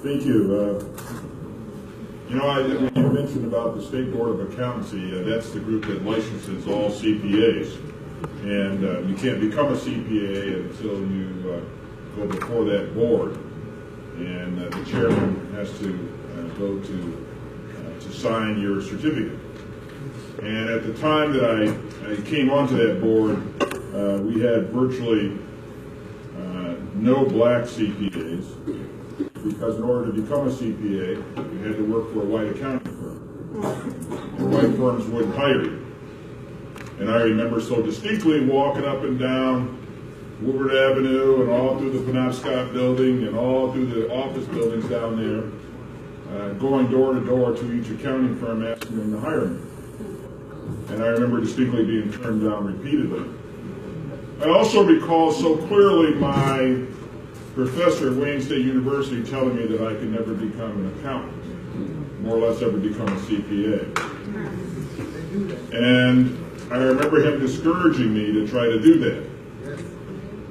Thank you. When you mentioned about the State Board of Accountancy, that's the group that licenses all CPAs. And you can't become a CPA until you go before that board. And the chairman has to go to sign your certificate. And at the time that I came onto that board, we had virtually no black CPAs, because in order to become a CPA, you had to work for a white accounting firm. And white firms wouldn't hire you. And I remember so distinctly walking up and down Woodward Avenue and all through the Penobscot building and all through the office buildings down there, going door to door to each accounting firm asking them to hire me. And I remember distinctly being turned down repeatedly. I also recall so clearly my professor at Wayne State University telling me that I could never become an accountant, more or less ever become a CPA. And I remember him discouraging me to try to do that.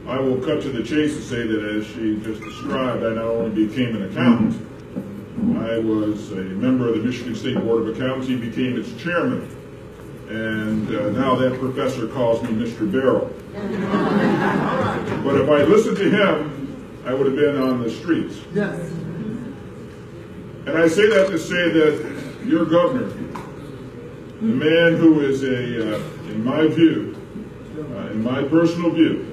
I will cut to the chase and say that, as she just described, I not only became an accountant, I was a member of the Michigan State Board of Accountancy, became its chairman. And now that professor calls me Mr. Barrow. But if I listened to him, I would have been on the streets. Yes. And I say that to say that your governor, the man who is in my view, in my personal view,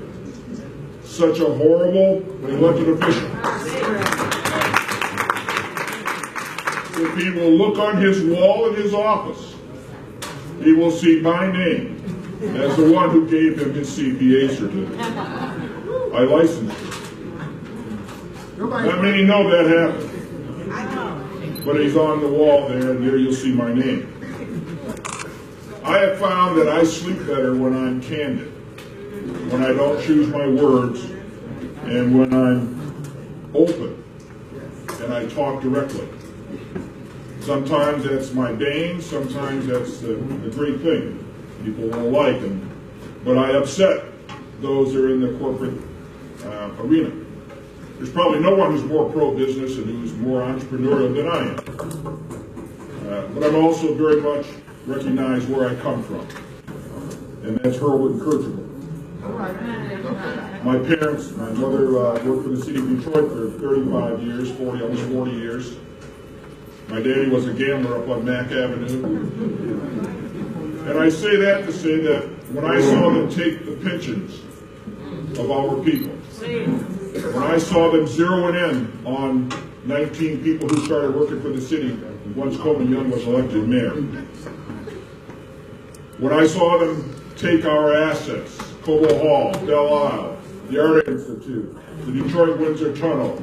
such a horrible elected official. If he will look on his wall in his office, he will see my name as the one who gave him his CPA certificate. I licensed it. Not many know that happened. But he's on the wall there, and there you'll see my name. I have found that I sleep better when I'm candid, when I don't choose my words, and when I'm open and I talk directly. Sometimes that's my bane, sometimes that's the great thing. People won't like them, but I upset those that are in the corporate arena. There's probably no one who's more pro-business and who's more entrepreneurial than I am. But I'm also very much recognize where I come from, and that's Hurlwood and Kirchhoff. My parents, my mother worked for the city of Detroit for 35 years, almost 40 years. My daddy was a gambler up on Mack Avenue. And I say that to say that when I saw them take the pensions of our people, when I saw them zeroing in on 19 people who started working for the city once Coleman Young was elected mayor, when I saw them take our assets, Cobo Hall, Belle Isle, the Art Institute, the Detroit Windsor Tunnel,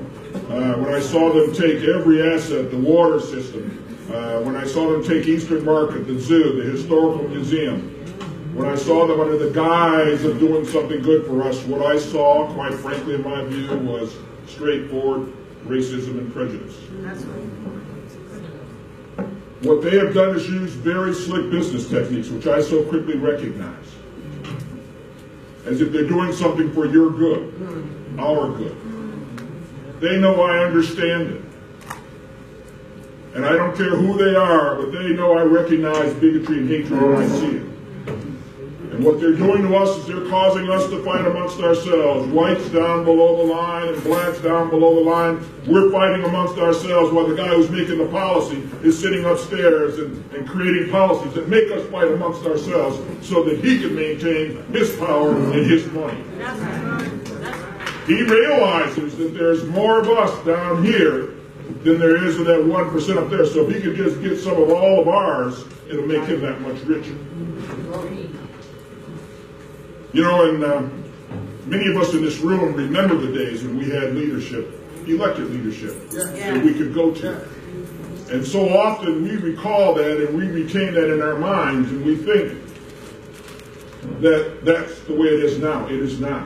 when I saw them take every asset, the water system, when I saw them take Eastern Market, the zoo, the historical museum, when I saw them under the guise of doing something good for us, what I saw, quite frankly, in my view, was straightforward racism and prejudice. That's right. What they have done is use very slick business techniques, which I so quickly recognize, as if they're doing something for your good, our good. They know I understand it. And I don't care who they are, but they know I recognize bigotry and hatred when I see it. And what they're doing to us is they're causing us to fight amongst ourselves. Whites down below the line and blacks down below the line. We're fighting amongst ourselves while the guy who's making the policy is sitting upstairs and creating policies that make us fight amongst ourselves so that he can maintain his power and his money. He realizes that there's more of us down here than there is of that 1% up there. So if he could just get some of all of ours, it'll make him that much richer. You know, and many of us in this room remember the days when we had leadership, elected leadership, that we could go to. And so often we recall that and we retain that in our minds, and we think that that's the way it is now. It is not.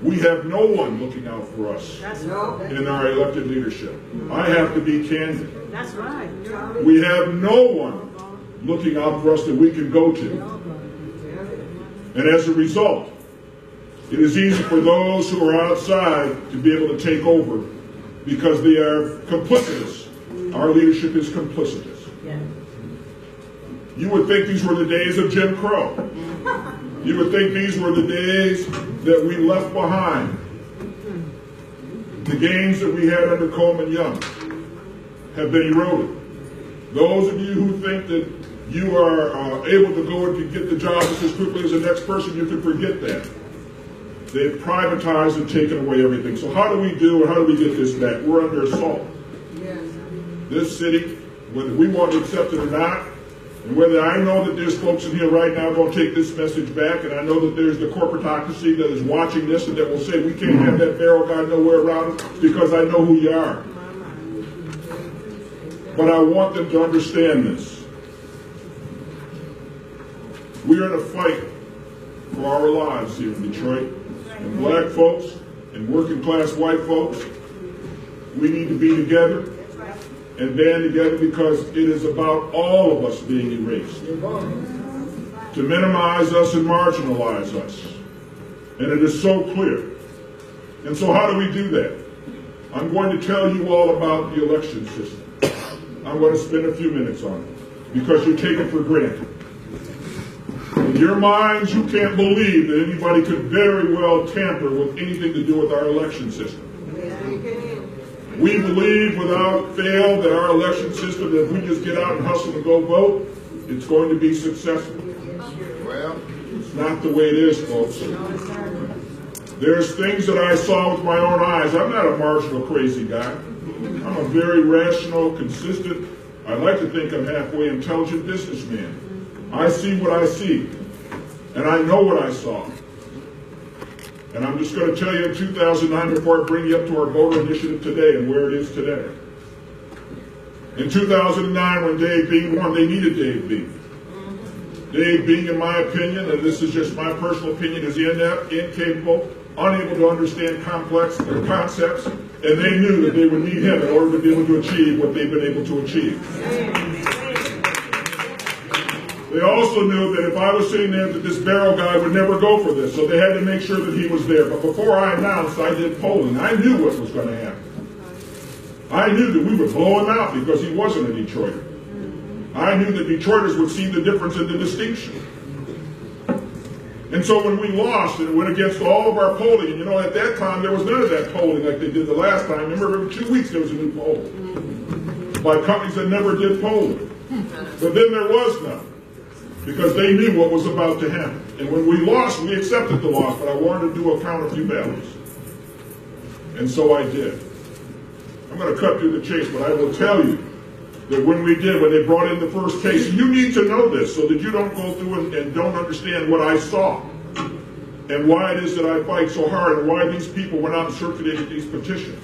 We have no one looking out for us in our elected leadership. I have to be candid. That's right. We have no one looking out for us that we can go to. And as a result, it is easy for those who are outside to be able to take over because they are complicitous. Our leadership is complicitous. Yeah. You would think these were the days of Jim Crow. You would think these were the days that we left behind. The gains that we had under Coleman Young have been eroded. Those of you who think that you are able to go and get the job just as quickly as the next person, you can forget that. They've privatized and taken away everything. So how do we do, and how do we get this back? We're under assault. Yes. This city, whether we want to accept it or not, and whether I know that there's folks in here right now going to take this message back, and I know that there's the corporatocracy that is watching this and that will say we can't have that barrel guy nowhere around us because I know who you are. But I want them to understand this. We are in a fight for our lives here in Detroit. And black folks and working class white folks, we need to be together and band together because it is about all of us being erased. To minimize us and marginalize us. And it is so clear. And so how do we do that? I'm going to tell you all about the election system. I'm going to spend a few minutes on it because you take it for granted. In your minds, you can't believe that anybody could very well tamper with anything to do with our election system. We believe without fail that our election system, that if we just get out and hustle and go vote, it's going to be successful. Well, it's not the way it is, folks. There's things that I saw with my own eyes. I'm not a marginal crazy guy. I'm a very rational, consistent, I like to think I'm halfway intelligent businessman. I see what I see, and I know what I saw. And I'm just going to tell you in 2009, before I bring you up to our voter initiative today and where it is today. In 2009, when Dave Bing won, they needed Dave Bing. Dave Bing, in my opinion, and this is just my personal opinion, is inept, incapable, unable to understand complex concepts, and they knew that they would need him in order to be able to achieve what they've been able to achieve. They also knew that if I was sitting there, that this barrel guy would never go for this, so they had to make sure that he was there. But before I announced, I did polling. I knew what was going to happen. I knew that we would blow him out because he wasn't a Detroiter. I knew that Detroiters would see the difference in the distinction. And so when we lost and it went against all of our polling, and you know, at that time there was none of that polling like they did the last time. Remember, every 2 weeks there was a new poll by companies that never did polling. But then there was none because they knew what was about to happen. And when we lost, we accepted the loss, but I wanted to do a count a few ballots. And so I did. I'm going to cut through the chase, but I will tell you that when they brought in the first case, and you need to know this so that you don't go through and don't understand what I saw and why it is that I fight so hard and why these people went out and circulated these petitions.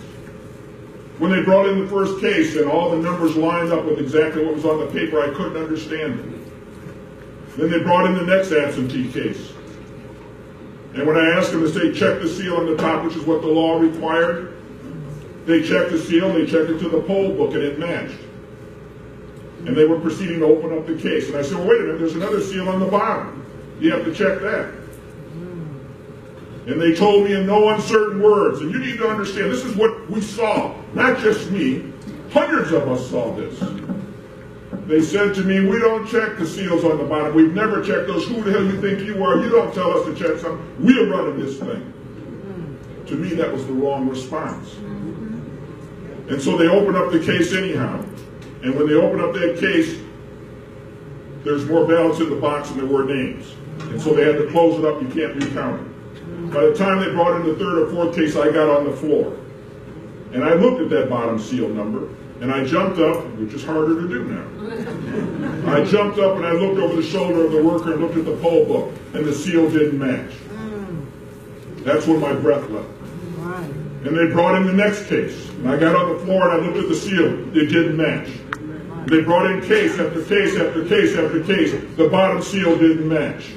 When they brought in the first case and all the numbers lined up with exactly what was on the paper, I couldn't understand it. Then they brought in the next absentee case. And when I asked them to say, check the seal on the top, which is what the law required, they checked the seal, they checked it to the poll book, and it matched. And they were proceeding to open up the case. And I said, well, wait a minute, there's another seal on the bottom. You have to check that. And they told me in no uncertain words, and you need to understand, this is what we saw, not just me, hundreds of us saw this. They said to me, we don't check the seals on the bottom. We've never checked those. Who the hell you think you are? You don't tell us to check something. We're running this thing. To me, that was the wrong response. And so they opened up the case anyhow. And when they opened up that case, there's more ballots in the box than there were names. And so they had to close it up. You can't recount it. By the time they brought in the third or fourth case, I got on the floor. And I looked at that bottom seal number. And I jumped up, which is harder to do now. I jumped up and I looked over the shoulder of the worker and looked at the poll book, and the seal didn't match. That's when my breath left. And they brought in the next case. And I got on the floor and I looked at the seal. It didn't match. They brought in case after case after case after case. The bottom seal didn't match.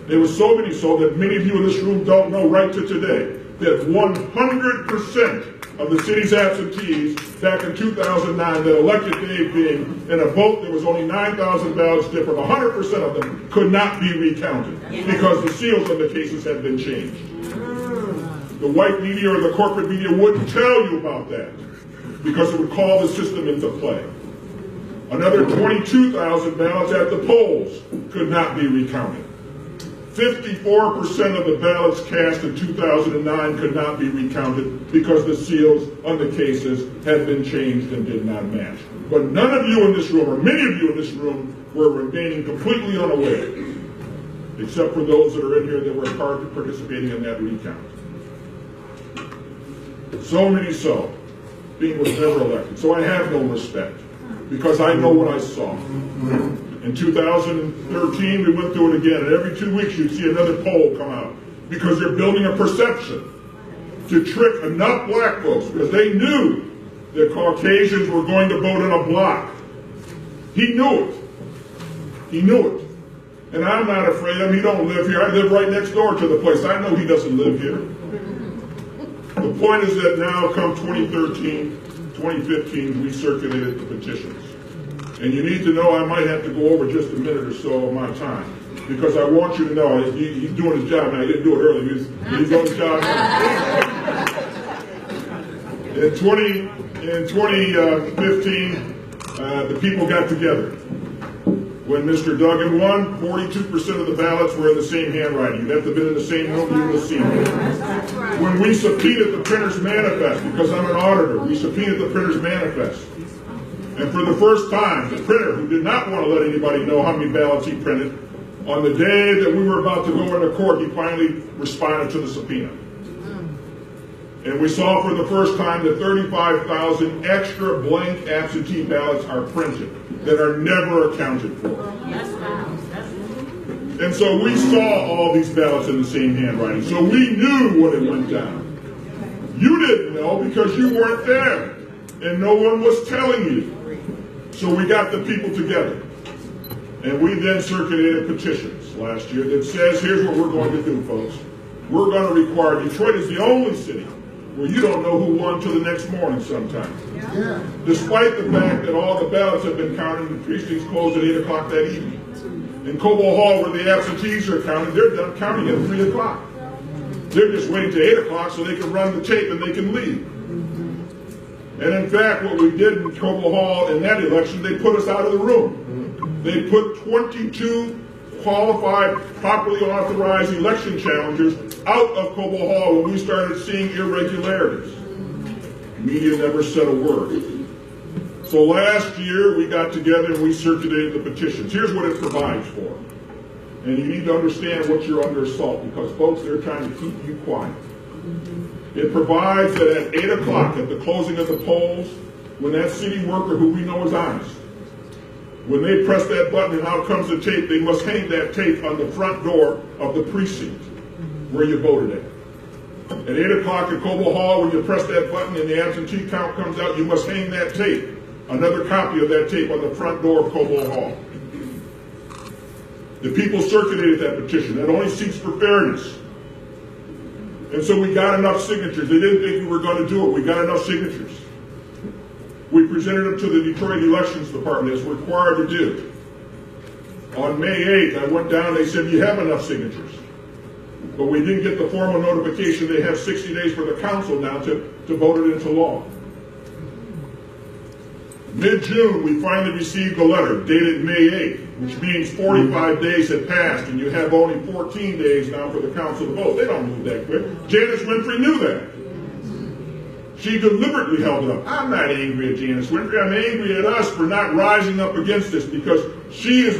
There were so many so that many of you in this room don't know right to today that 100% of the city's absentees back in 2009 that elected Dave Bing in a vote that was only 9,000 ballots different, 100% of them could not be recounted because the seals on the cases had been changed. The The white media or the corporate media wouldn't tell you about that because it would call the system into play. Another 22,000 ballots at the polls could not be recounted. 54% of the ballots cast in 2009 could not be recounted because the seals on the cases had been changed and did not match. But none of you in this room, or many of you in this room, were remaining completely unaware, except for those that are in here that were participating in that recount. So many being was never elected. So I have no respect because I know what I saw. In 2013, we went through it again, and every 2 weeks you'd see another poll come out because they're building a perception to trick enough black folks because they knew that Caucasians were going to vote in a block. He knew it. He knew it. And I'm not afraid of him. He don't live here. I live right next door to the place. I know he doesn't live here. The point is that now, come 2013, 2015, we circulated the petitions. And you need to know I might have to go over just a minute or so of my time because I want you to know he's doing his job now. He didn't do it earlier. He's doing his job now. In 2015, the people got together. When Mr. Duggan won, 42% of the ballots were in the same handwriting. You'd have to have been in the same room, you would have seen it. When we subpoenaed the printer's manifest, because I'm an auditor, we subpoenaed the printer's manifest. And for the first time, the printer, who did not want to let anybody know how many ballots he printed, on the day that we were about to go into court, he finally responded to the subpoena. And we saw for the first time that 35,000 extra blank absentee ballots are printed that are never accounted for. And so we saw all these ballots in the same handwriting. So we knew when it went down. You didn't know because you weren't there. And no one was telling you. So we got the people together. And we then circulated petitions last year that says, here's what we're going to do, folks. We're going to require, Detroit is the only city where you don't know who won till the next morning sometimes. Yeah. Despite the fact that all the ballots have been counted, the precincts closed at 8 o'clock that evening. In Cobo Hall, where the absentees are counted, they're done counting at 3 o'clock. They're just waiting till 8 o'clock so they can run the tape and they can leave. And in fact, what we did in Cobo Hall in that election, they put us out of the room. They put 22 qualified, properly authorized election challengers out of Cobo Hall when we started seeing irregularities. Media never said a word. So last year, we got together and we circulated the petitions. Here's what it provides for. And you need to understand what you're under assault because, folks, they're trying to keep you quiet. It provides that at 8 o'clock, at the closing of the polls, when that city worker, who we know is honest, when they press that button and out comes the tape, they must hang that tape on the front door of the precinct where you voted at. At 8 o'clock at Cobo Hall, when you press that button and the absentee count comes out, you must hang that tape, another copy of that tape on the front door of Cobo Hall. The people circulated that petition. That only seeks for fairness. And so we got enough signatures. They didn't think we were going to do it. We got enough signatures. We presented them to the Detroit Elections Department as required to do. On May 8th, I went down, they said, you have enough signatures. But we didn't get the formal notification. They have 60 days for the council now to vote it into law. Mid-June, we finally received a letter dated May 8th, which means 45 days had passed, and you have only 14 days now for the council to vote. They don't move that quick. Janice Winfrey knew that. She deliberately held it up. I'm not angry at Janice Winfrey. I'm angry at us for not rising up against this because she is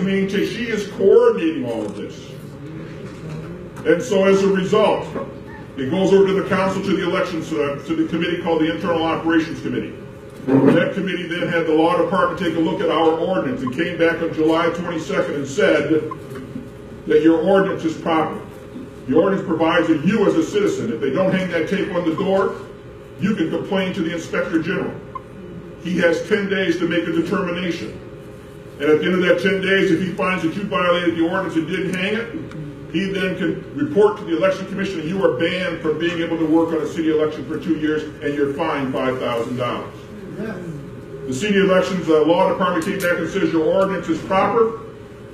coordinating all of this. And so as a result, it goes over to the council, to the elections, to the committee called the Internal Operations Committee. That committee then had the law department take a look at our ordinance and came back on July 22nd and said that your ordinance is proper. The ordinance provides that you as a citizen, if they don't hang that tape on the door, you can complain to the Inspector General. He has 10 days to make a determination. And at the end of that 10 days, if he finds that you violated the ordinance and didn't hang it, he then can report to the Election Commission and you are banned from being able to work on a city election for 2 years and you're fined $5,000. The city elections law department came back and says your ordinance is proper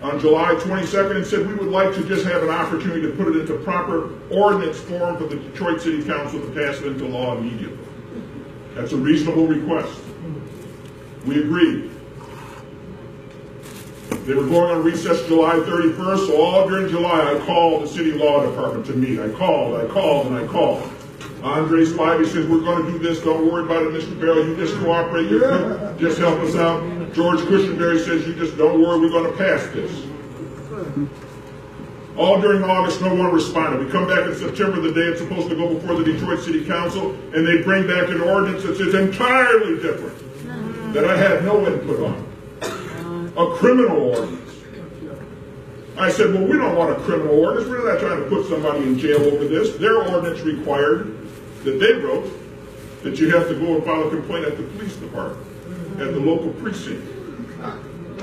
on July 22nd and said we would like to just have an opportunity to put it into proper ordinance form for the Detroit City Council to pass it into law immediately. That's a reasonable request. We agreed. They were going on recess July 31st, so all during July I called the city law department to meet. I called, and I called. Andre Spivey says, we're going to do this, don't worry about it, Mr. Barrow, you just cooperate, just help us out. George Cushionberry says, you just don't worry, we're going to pass this. All during August, no one responded. We come back in September, the day it's supposed to go before the Detroit City Council, and they bring back an ordinance that's entirely different, that I had no input on. A criminal ordinance. I said, well, we don't want a criminal ordinance. We're not trying to put somebody in jail over this. Their ordinance required, that they wrote, that you have to go and file a complaint at the police department, at the local precinct.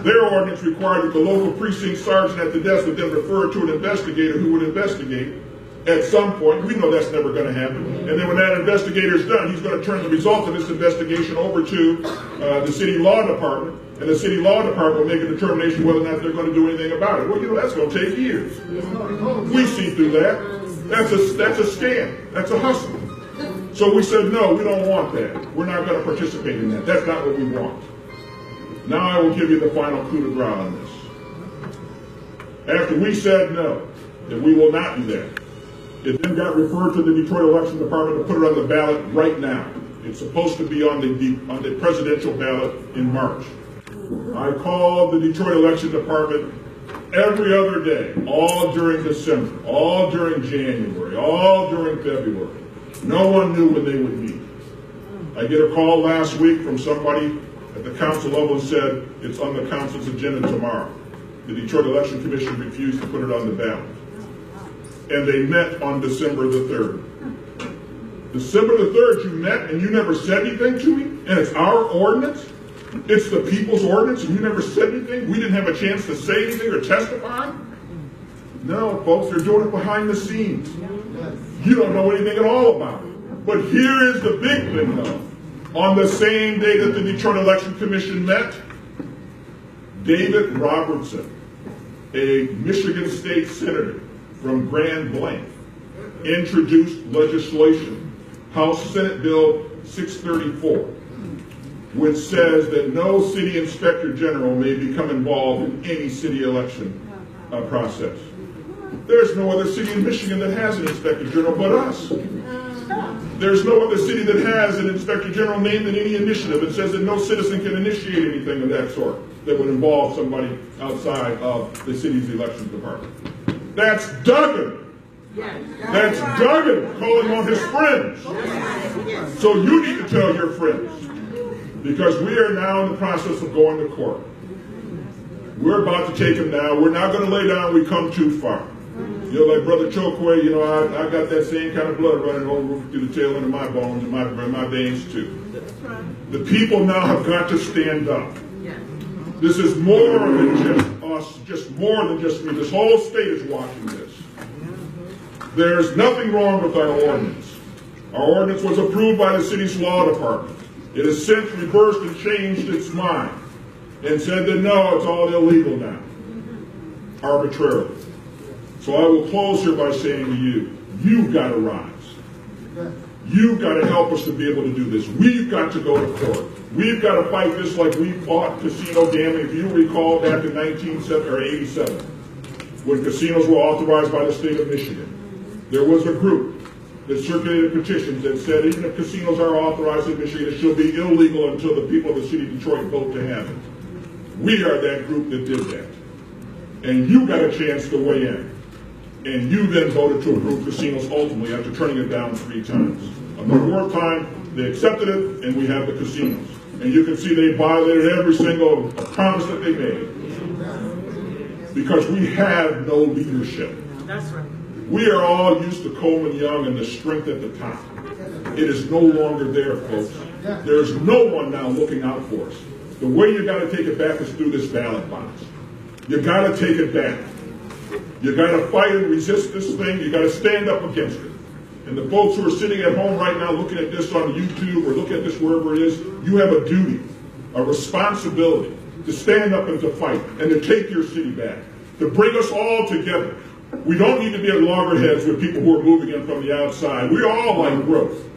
Their ordinance required that the local precinct sergeant at the desk would then refer to an investigator who would investigate at some point. We know that's never going to happen. And then when that investigator's done, he's going to turn the results of this investigation over to the city law department. And the city law department will make a determination whether or not they're going to do anything about it. Well, you know, that's going to take years. We see through that. That's a scam. That's a hustle. So we said, no, we don't want that. We're not going to participate in that. That's not what we want. Now I will give you the final coup de grace on this. After we said no, that we will not do that, it then got referred to the Detroit Election Department to put it on the ballot right now. It's supposed to be on the presidential ballot in March. I called the Detroit Election Department every other day, all during December, all during January, all during February. No one knew when they would meet. I get a call last week from somebody at the council level and said, it's on the council's agenda tomorrow. The Detroit Election Commission refused to put it on the ballot. And they met on December the 3rd. December the 3rd, you met and you never said anything to me? And it's our ordinance? It's the people's ordinance and you never said anything? We didn't have a chance to say anything or testify? No, folks, they're doing it behind the scenes. You don't know anything at all about it. But here is the big thing, though. On the same day that the Detroit Election Commission met, David Robertson, a Michigan State Senator from Grand Blanc, introduced legislation, House Senate Bill 634, which says that no city inspector general may become involved in any city election process. There's no other city in Michigan that has an inspector general but us. There's no other city that has an inspector general named in any initiative. It says that no citizen can initiate anything of that sort that would involve somebody outside of the city's elections department. That's Duggan. That's Duggan calling on his friends. So you need to tell your friends, because we are now in the process of going to court. We're about to take him down. We're not going to lay down. We come too far. You know, like Brother Chokwe, you know, I got that same kind of blood running over through the tail end of my bones and my veins too. The people now have got to stand up. This is more than just us, just more than just me. This whole state is watching this. There's nothing wrong with our ordinance. Our ordinance was approved by the city's law department. It has since reversed and changed its mind and said that no, it's all illegal now, arbitrarily. So I will close here by saying to you, you've got to rise. You've got to help us to be able to do this. We've got to go to court. We've got to fight this like we fought casino gambling. If you recall back in 1987, when casinos were authorized by the state of Michigan, there was a group that circulated petitions that said even if casinos are authorized in Michigan, it should be illegal until the people of the city of Detroit vote to have it. We are that group that did that. And you got a chance to weigh in. And you then voted to approve casinos ultimately after turning it down 3 times. On the 4th time, they accepted it, and we have the casinos. And you can see they violated every single promise that they made. Because we have no leadership. That's right. We are all used to Coleman Young and the strength at the top. It is no longer there, folks. There's no one now looking out for us. The way you got to take it back is through this ballot box. You got to take it back. You got to fight and resist this thing. You got to stand up against it. And the folks who are sitting at home right now looking at this on YouTube or looking at this wherever it is, you have a duty, a responsibility to stand up and to fight and to take your city back. to bring us all together. We don't need to be at loggerheads with people who are moving in from the outside. We all like growth.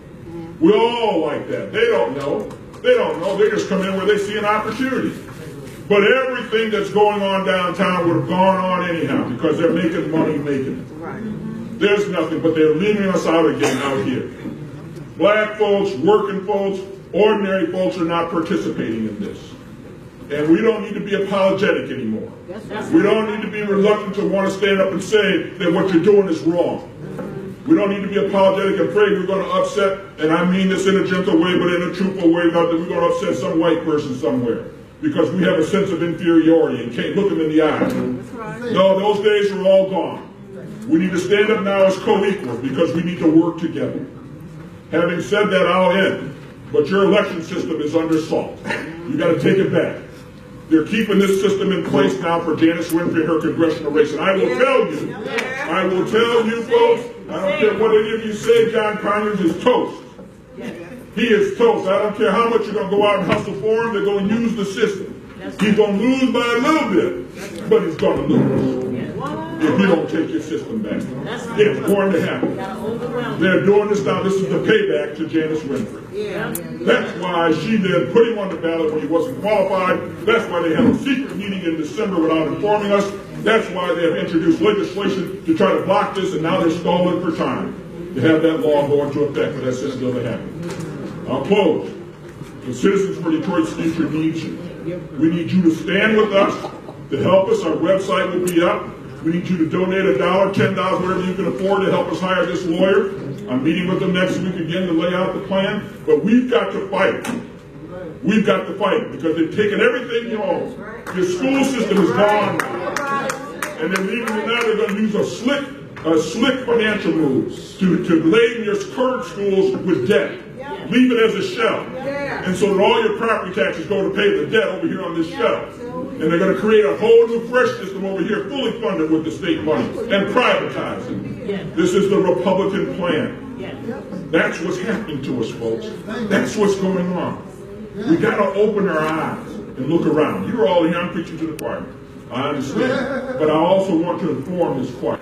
We all like that. They don't know. They don't know. They just come in where they see an opportunity. But everything that's going on downtown would have gone on anyhow because they're making money making it. Right. There's nothing, but they're leaving us out again out here. Black folks, working folks, ordinary folks are not participating in this. And we don't need to be apologetic anymore. We don't need to be reluctant to want to stand up and say that what you're doing is wrong. We don't need to be apologetic and afraid we're going to upset, and I mean this in a gentle way, but in a truthful way, not that we're going to upset some white person somewhere because we have a sense of inferiority and can't look them in the eye. No, those days are all gone. We need to stand up now as co-equals because we need to work together. Having said that, I'll end. But your election system is under assault. You got to take it back. They're keeping this system in place now for Janice Winfrey and her congressional race. And I will tell you, folks, I don't care what any of you say, John Conyers is toast. He is toast. I don't care how much you're going to go out and hustle for him. They're going to use the system. He's going to lose by a little bit, but he's going to lose if you don't take your system back. It's going to happen. They're doing this now. This is the payback to Janice Winfrey. That's why she then put him on the ballot when he wasn't qualified. That's why they had a secret meeting in December without informing us. That's why they have introduced legislation to try to block this, and now they're stalling for time to have that law go into effect for that Senate bill to happen. I'll close. The Citizens for Detroit's future needs you. We need you to stand with us to help us. Our website will be up. We need you to donate $1, $10, whatever you can afford to help us hire this lawyer. I'm meeting with them next week again to lay out the plan. But we've got to fight. We've got to fight because they've taken everything you own. Your school system is gone now. And they're leaving it now. They're going to use a slick financial move to laden your current schools with debt. Leave it as a shell. And so that all your property taxes go to pay the debt over here on this shell. And they're going to create a whole new fresh system over here, fully funded with the state money, and privatize it. This is the Republican plan. That's what's happening to us, folks. That's what's going on. We got to open our eyes and look around. You're all here. I'm preaching to the choir. I understand. But I also want to inform this choir.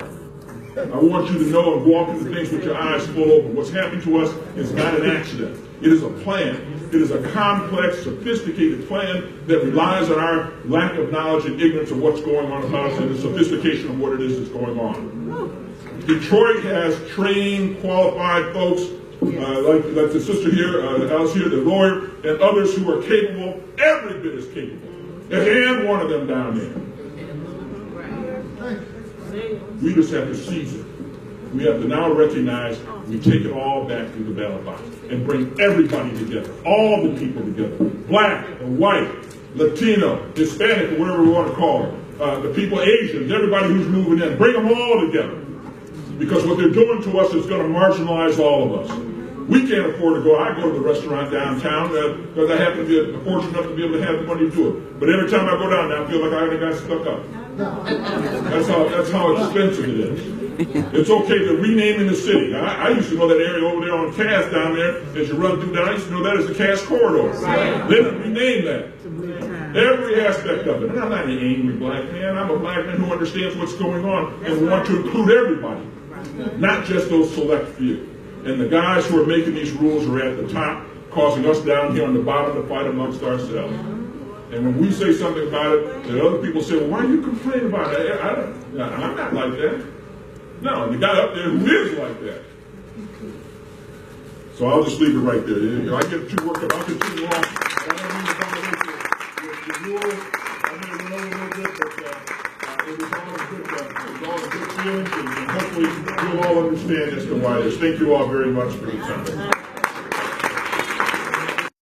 I want you to know and walk into things with your eyes full open. What's happening to us is not an accident. It is a plan. It is a complex, sophisticated plan that relies on our lack of knowledge and ignorance of what's going on about us and the sophistication of what it is that's going on. Detroit has trained, qualified folks, like the sister here, Alice here, the lawyer, and others who are capable, every bit as capable. And one of them down there. We just have to seize it. We have to now recognize we take it all back to the ballot box and bring everybody together, all the people together, black and white, Latino, Hispanic, or whatever we want to call it, the people, Asians, everybody who's moving in, bring them all together. Because what they're doing to us is going to marginalize all of us. We can't afford to go. I go to the restaurant downtown because I happen to be fortunate enough to be able to have the money to do it. But every time I go down there, I feel like I got stuck up. That's how expensive it is. It's okay to renaming the city. I used to know that area over there on Cass down there. As you run through down, I used to know that as the Cass Corridor. They didn't rename that. Every aspect of it. And I'm not an angry black man. I'm a black man who understands what's going on and want to include everybody, not just those select few. And the guys who are making these rules are at the top, causing us down here on the bottom to fight amongst ourselves. And when we say something about it, the other people say, well, why are you complaining about it? I'm not like that. No, the guy up there who is like that. So I'll just leave it right there. I get too worked up. I'll continue on. I don't mean to dominate the rules. I may run over a little bit, but it was all a good feeling, and hopefully you'll all understand as to why it is. Thank you all very much for your time.